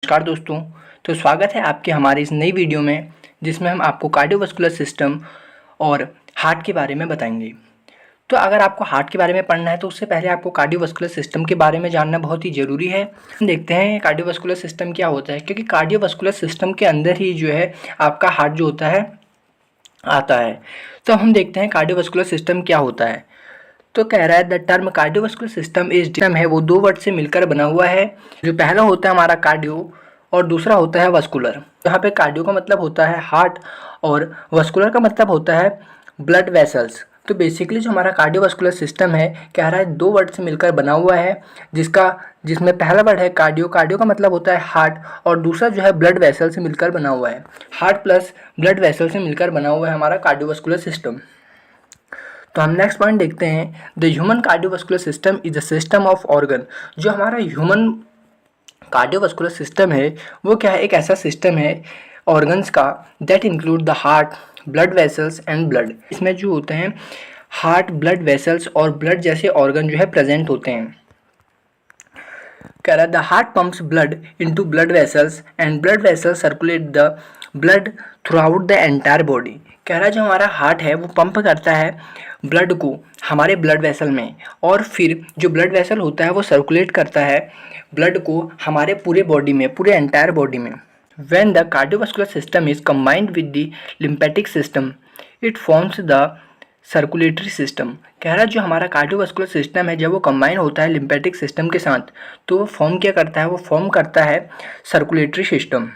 नमस्कार दोस्तों। तो स्वागत है आपके हमारी इस नई वीडियो में, जिसमें हम आपको कार्डियोवास्कुलर सिस्टम और हार्ट के बारे में बताएंगे। तो अगर आपको हार्ट के बारे में पढ़ना है तो उससे पहले आपको कार्डियोवास्कुलर सिस्टम के बारे में जानना बहुत ही ज़रूरी है। हम देखते हैं कार्डियोवास्कुलर सिस्टम क्या होता है, क्योंकि कार्डियोवास्कुलर सिस्टम के अंदर ही जो है आपका हार्ट जो होता है आता है। तो हम देखते हैं कार्डियोवास्कुलर सिस्टम क्या होता है। तो कह रहा है द टर्म कार्डियोवास्कुलर सिस्टम है वो दो वर्ड से मिलकर बना हुआ है। जो पहला होता है हमारा कार्डियो और दूसरा होता है वस्कुलर। यहाँ पे कार्डियो का मतलब होता है हार्ट और वस्कुलर का मतलब होता है ब्लड वेसल्स। तो बेसिकली जो हमारा कार्डियोवास्कुलर सिस्टम है, कह रहा है दो वर्ड से मिलकर बना हुआ है, जिसमें पहला वर्ड है कार्डियो। कार्डियो का मतलब होता है हार्ट और दूसरा जो है ब्लड वेसल से मिलकर बना हुआ है। हार्ट प्लस ब्लड वेसल से मिलकर बना हुआ है हमारा कार्डियोवास्कुलर सिस्टम। तो हम नेक्स्ट पॉइंट देखते हैं। The human cardiovascular system is the system of organ. जो हमारा ह्यूमन कार्डियोवास्कुलर सिस्टम है वो क्या है, एक ऐसा सिस्टम है ऑर्गन्स का that include the heart, blood vessels and blood. इसमें जो होते हैं हार्ट, ब्लड वेसल्स और ब्लड जैसे ऑर्गन जो है प्रेजेंट होते हैं। कह रहा है the heart pumps blood into blood vessels and blood vessels circulate the blood through out the entire body. कह रहा है जो हमारा हार्ट है वो पंप करता है ब्लड को हमारे ब्लड वेसल में, और फिर जो ब्लड वेसल होता है वो सर्कुलेट करता है ब्लड को हमारे पूरे बॉडी में, पूरे एंटायर बॉडी में। When the cardiovascular system is combined with the lymphatic system, it forms the circulatory system. कह रहा है जो हमारा कार्डियोवास्कुलर सिस्टम है जब वो कंबाइन होता है लिम्फेटिक सिस्टम के साथ तो वो फॉर्म क्या करता है, वो फॉर्म करता है सर्कुलेटरी सिस्टम।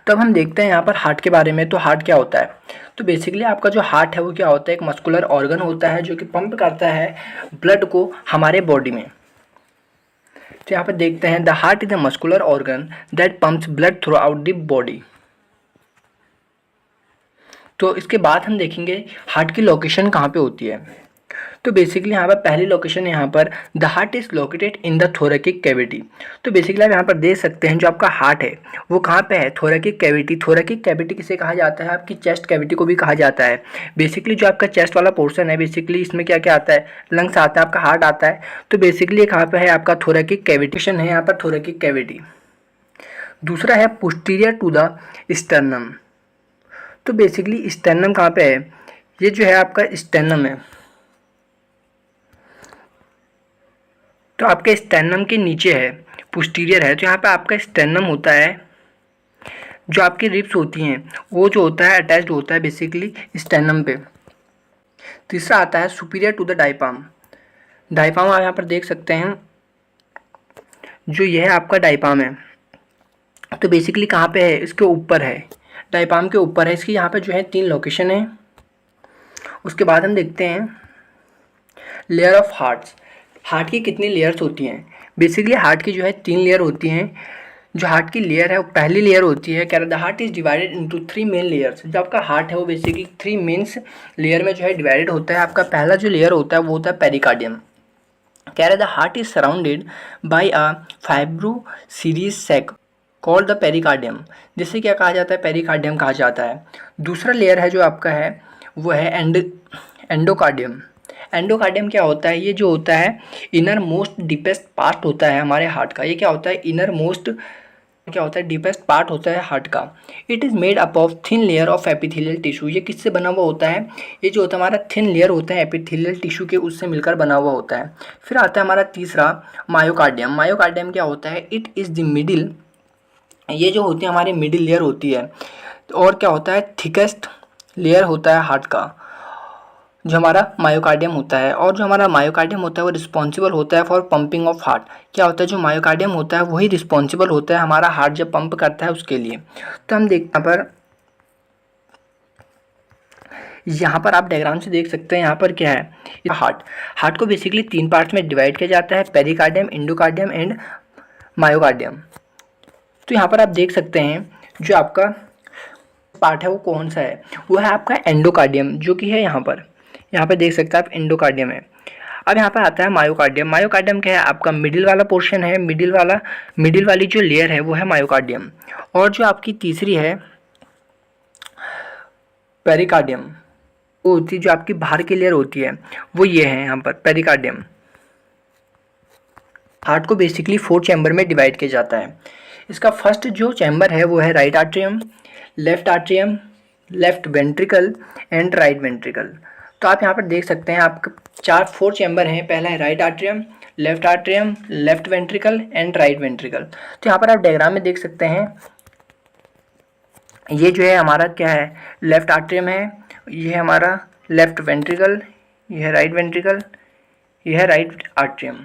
तब हम देखते हैं यहाँ पर हार्ट के बारे में। तो हार्ट क्या होता है, तो बेसिकली आपका जो हार्ट है वो क्या होता है, एक मस्कुलर ऑर्गन होता है जो कि पंप करता है ब्लड को हमारे बॉडी में। तो यहाँ पर देखते हैं the heart is a muscular organ that pumps blood through out the body. तो इसके बाद हम देखेंगे हार्ट की लोकेशन कहाँ पे होती है। तो बेसिकली यहाँ पर पहली लोकेशन यहाँ पर the heart is located in the थोरेकिक cavity. तो बेसिकली आप यहाँ पर देख सकते हैं जो आपका हार्ट है वो कहाँ पे है, थोरेकिक कैविटी। थोरेकिक कैविटी किसे कहा जाता है, आपकी चेस्ट कैविटी को भी कहा जाता है। बेसिकली जो आपका चेस्ट वाला पोर्शन है, बेसिकली इसमें क्या क्या आता है, लंग्स आता है, आपका हार्ट आता है। तो बेसिकली कहाँ पे है आपका थोरेकिक कैविटेशन है यहाँ पर, थोरेकिक कैविटी। दूसरा है पोस्टीरियर टू द स्टर्नम। तो बेसिकली स्टर्नम कहाँ पे है, ये जो है आपका स्टर्नम है। तो आपके स्टर्नम के नीचे है, पोस्टीरियर है। तो यहाँ पे आपका स्टर्नम होता है, जो आपकी रिब्स होती हैं वो जो होता है अटैच्ड होता है बेसिकली स्टर्नम पे। तीसरा आता है सुपीरियर टू द डायपाम। डायपाम आप यहाँ पर देख सकते हैं, जो यह आपका डायपाम है। तो बेसिकली कहाँ पे है, इसके ऊपर है, डायपाम के ऊपर है। इसकी यहाँ पे जो है 3 लोकेशन है। उसके बाद हम देखते हैं लेयर ऑफ हार्ट्स। हार्ट की कितनी लेयर्स होती हैं। बेसिकली हार्ट की जो है 3 लेयर होती हैं। जो हार्ट की लेयर है वो पहली लेयर होती है, कह रहा the heart is divided into 3 main layers. जो आपका हार्ट है वो बेसिकली 3 मेन्स लेयर में जो है डिवाइडेड होता है। आपका पहला जो लेयर होता है वो होता है पेरिकार्डियम। कह रहा the heart is surrounded by a fibro serous sac called the pericardium, जिसे क्या कहा जाता है, पेरिकार्डियम कहा जाता है। दूसरा लेयर है जो आपका है वो है एंडोकार्डियम। एंडोकार्डियम क्या होता है, ये जो होता है इनर मोस्ट डीपेस्ट पार्ट होता है हमारे हार्ट का। ये क्या होता है, इनर मोस्ट क्या होता है, डीपेस्ट पार्ट होता है हार्ट का। It is made up of thin layer of epithelial tissue. ये किससे बना हुआ होता है, ये जो होता है हमारा थिन लेयर होता है एपिथेलियल टिश्यू के, उससे मिलकर बना हुआ होता है। फिर आता है हमारा तीसरा मायोकार्डियम। मायोकार्डियम क्या होता है, इट इज़ द मिडिल, ये जो होती है हमारी मिडिल लेयर होती है। और क्या होता है, थिकेस्ट लेयर होता है हार्ट का, जो हमारा मायोकार्डियम होता है। और जो हमारा मायोकार्डियम होता है वो रिस्पॉन्सिबल होता है फॉर पंपिंग ऑफ हार्ट। क्या होता है, जो मायोकार्डियम होता है वही रिस्पॉन्सिबल होता है हमारा हार्ट जब पंप करता है उसके लिए। तो हम देखते हैं पर यहाँ पर आप डायग्राम से देख सकते हैं, यहाँ पर क्या है, हार्ट को बेसिकली 3 पार्ट्स में डिवाइड किया जाता है, पेरिकार्डियम, एंडोकार्डियम एंड मायोकार्डियम। तो यहाँ पर आप देख सकते हैं जो आपका पार्ट है वो कौन सा है, वो है आपका एंडोकार्डियम, जो कि है यहाँ पर देख सकते हैं आप, एंडोकार्डियम है। अब यहाँ पर आता है मायोकार्डियम। मायोकार्डियम क्या है, आपका मिडिल वाला पोर्शन है, मिडिल वाली जो लेयर है वो है मायोकार्डियम। और जो आपकी तीसरी है पेरिकार्डियम, वो होती है जो आपकी बाहर की लेयर होती है वो ये है यहाँ पर पेरिकार्डियम। हार्ट को बेसिकली 4 चैम्बर में डिवाइड किया जाता है। इसका फर्स्ट जो चैम्बर है वो है right atrium, left ventricle and right ventricle. तो आप यहाँ पर देख सकते हैं आपके 4 चैम्बर हैं। पहला है right atrium, left ventricle and right ventricle. तो यहाँ पर आप डायग्राम में देख सकते हैं, ये जो है हमारा क्या है, लेफ्ट आर्ट्रियम है, ये है हमारा लेफ्ट वेंट्रिकल, ये है राइट वेंट्रिकल, ये है राइट आर्ट्रियम।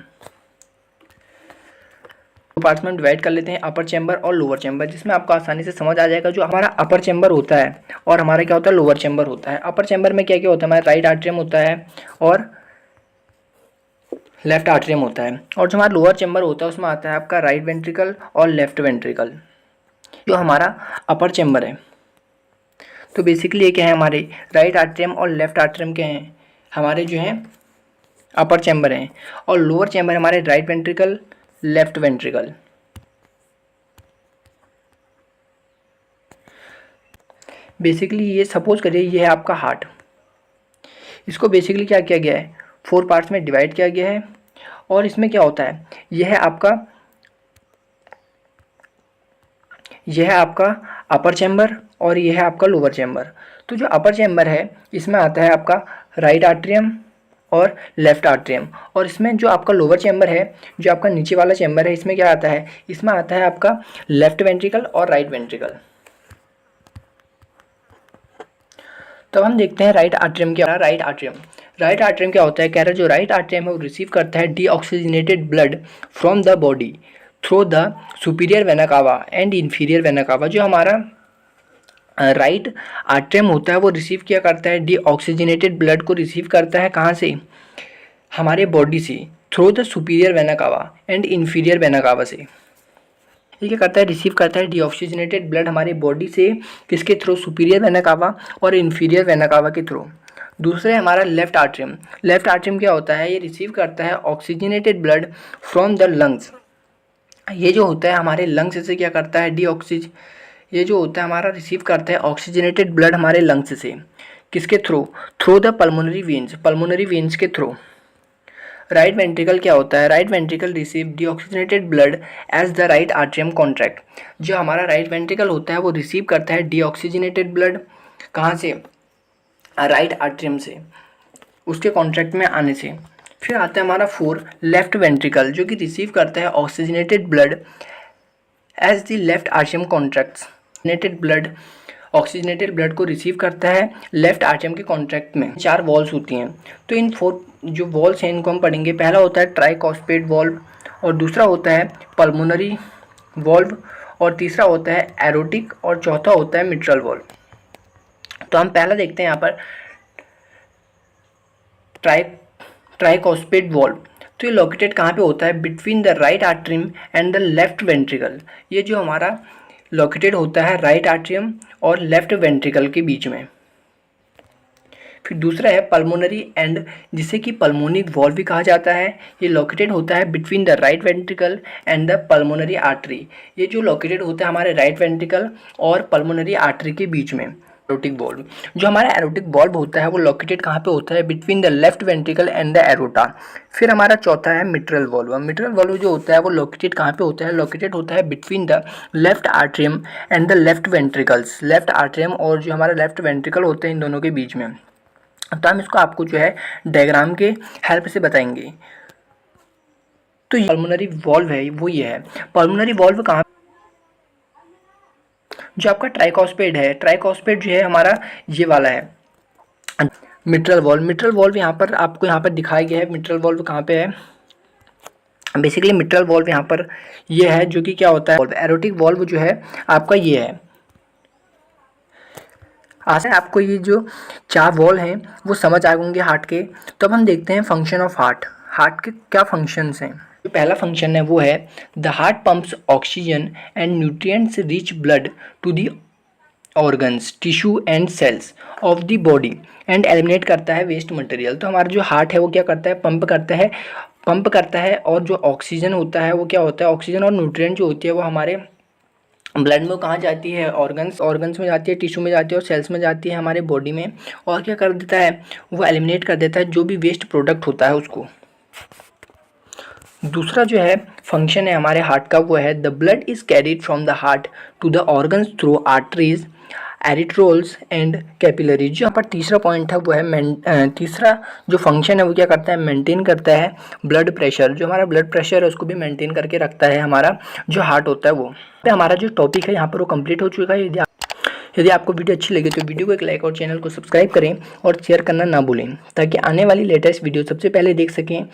दो पार्ट्स में डिवाइड कर लेते हैं, अपर चैम्बर और लोअर चैम्बर, जिसमें आपको आसानी से समझ आ जाएगा। जो हमारा अपर चैम्बर होता है और हमारा क्या होता है, लोअर चैम्बर होता है। अपर चैम्बर में क्या क्या होता है, हमारा राइट आर्ट्रियम होता है और लेफ्ट आर्ट्रियम होता है। और जो हमारा लोअर चैम्बर होता है उसमें आता है आपका राइट वेंट्रिकल और लेफ्ट वेंट्रिकल, जो हमारा अपर चैम्बर है। तो बेसिकली ये क्या है, हमारे राइट आर्ट्रियम और लेफ्ट आर्ट्रियम के हैं, हमारे जो हैं अपर चैम्बर हैं, और लोअर चैम्बर हमारे right ventricle, left ventricle. Basically ये सपोज करिए ये है आपका हार्ट, इसको बेसिकली क्या किया गया है, 4 पार्ट्स में डिवाइड किया गया है। और इसमें क्या होता है, यह है आपका अपर चैम्बर और यह है आपका लोअर चैम्बर। तो जो अपर चैम्बर है इसमें आता है आपका राइट आर्ट्रियम और लेफ्ट आर्ट्रियम, और इसमें जो आपका लोअर चैम्बर है, जो आपका नीचे वाला चैम्बर है, इसमें क्या आता है, इसमें आता है आपका लेफ्ट वेंट्रिकल और राइट वेंट्रिकल। तो हम देखते हैं राइट आर्ट्रियम क्या। राइट आर्ट्रियम क्या होता है, कह रहे जो राइट आर्ट्रियम है वो रिसीव करता है deoxygenated blood from the body through the superior vena cava and inferior vena cava. जो हमारा राइट आर्ट्रियम होता है वो रिसीव किया करता है डीऑक्सीजनेटेड ब्लड को रिसीव करता है कहाँ से, हमारे बॉडी से, through the superior vena cava and inferior vena cava से। ये क्या करता है, रिसीव करता है डीऑक्सीजनेटेड ब्लड हमारे बॉडी से, किसके थ्रू, सुपीरियर वेना कावा और इंफीरियर वेना कावा के थ्रू। दूसरे हमारा लेफ्ट आर्ट्रियम क्या होता है, ये रिसीव करता है oxygenated blood from the lungs. ये जो होता है हमारे लंग्स से क्या करता है, ये जो होता है हमारा रिसीव करता है ऑक्सीजनेटेड ब्लड हमारे लंग्स से, किसके थ्रू द पल्मोनरी वेन्स के थ्रू। राइट वेंट्रिकल क्या होता है, right ventricle receive deoxygenated blood as the right atrium contract. जो हमारा राइट वेंट्रिकल होता है वो रिसीव करता है डीऑक्सीजनेटेड ब्लड कहाँ से, राइट आर्ट्रियम से, उसके कॉन्ट्रैक्ट में आने से। फिर आता है हमारा 4 लेफ्ट वेंट्रिकल, जो कि रिसीव करता है oxygenated blood as the left atrium contracts. Oxygenated blood को रिसीव करता है लेफ्ट आर्ट्रियम के कॉन्ट्रैक्ट में। 4 वॉल्स होती हैं, तो इन 4 जो वॉल्स हैं इनको हम पढ़ेंगे। पहला होता है ट्राइकॉस्पेट वॉल्व, और दूसरा होता है पल्मोनरी वॉल्व, और तीसरा होता है एरोटिक, और चौथा होता है मिट्रल वॉल्व। तो हम पहला देखते हैं यहाँ पर ट्राइकॉस्पेट वॉल्व। तो ये लोकेटेड कहाँ पे होता है, between the right atrium and the left ventricle. ये जो हमारा लोकेटेड होता है राइट आर्ट्रियम और लेफ्ट वेंट्रिकल के बीच में। फिर दूसरा है पल्मोनरी एंड, जिसे कि पल्मोनिक वॉल्व भी कहा जाता है। ये लोकेटेड होता है between the right ventricle and the pulmonary artery. ये जो लोकेटेड होता है हमारे राइट वेंट्रिकल और पल्मोनरी आर्टरी के बीच में। एरोटिक वॉल्व, जो हमारा एरोटिक वॉल्व होता है वो लोकेटेड कहाँ पे होता है, between the left ventricle and the aorta. फिर हमारा चौथा है मिट्रल वॉल्व। मिट्रल वॉल्व जो होता है वो लोकेटेड कहाँ पे होता है, लोकेटेड होता है between the left atrium and the left ventricles. Left atrium और जो हमारा लेफ्ट वेंट्रिकल होते हैं इन दोनों के बीच में। तो हम इसको आपको जो है डायग्राम के हेल्प से बताएंगे। तो पल्मोनरी वॉल्व है वो ये है। पल्मोनरी वॉल्व कहाँ, जो आपका ट्राइकॉस्पेड है, ट्राइकॉस्पेड जो है हमारा ये वाला है। मिट्रल वॉल्व यहाँ पर आपको यहाँ पर दिखाया गया है। मिट्रल वॉल्व कहाँ पे है, बेसिकली मिट्रल वॉल्व यहाँ पर ये है, जो कि क्या होता है, एरोटिक वॉल्व जो है आपका ये है। आशा है आपको ये जो 4 वॉल हैं वो समझ आ गएंगे हार्ट के। तो अब हम देखते हैं फंक्शन ऑफ हार्ट के क्या फंक्शंस हैं। जो पहला फंक्शन है वो है the heart pumps oxygen and nutrients rich blood to the organs, tissue and cells of the body and eliminate करता है वेस्ट मटेरियल। तो हमारा जो हार्ट है वो क्या करता है, पंप करता है और जो ऑक्सीजन होता है वो क्या होता है, ऑक्सीजन और न्यूट्रिएंट जो होती है वो हमारे ब्लड में कहाँ जाती है, ऑर्गन्स में जाती है, टिश्यू में जाती है और सेल्स में जाती है हमारे बॉडी में। और क्या कर देता है, वो एलिमिनेट कर देता है जो भी वेस्ट प्रोडक्ट होता है उसको। दूसरा जो है फंक्शन है हमारे हार्ट का वो है the blood is carried from the heart to the organs through arteries arterioles and capillaries. जो यहाँ पर तीसरा पॉइंट है वो है तीसरा जो फंक्शन है वो क्या करता है, मेंटेन करता है ब्लड प्रेशर। जो हमारा ब्लड प्रेशर है उसको भी मेंटेन करके रखता है हमारा जो हार्ट होता है वो। हमारा जो टॉपिक है यहाँ पर वो कंप्लीट हो चुका है। यदि आपको वीडियो अच्छी लगे तो वीडियो को एक लाइक और चैनल को सब्सक्राइब करें और शेयर करना ना भूलें ताकि आने वाली लेटेस्ट वीडियो सबसे पहले देख सकें।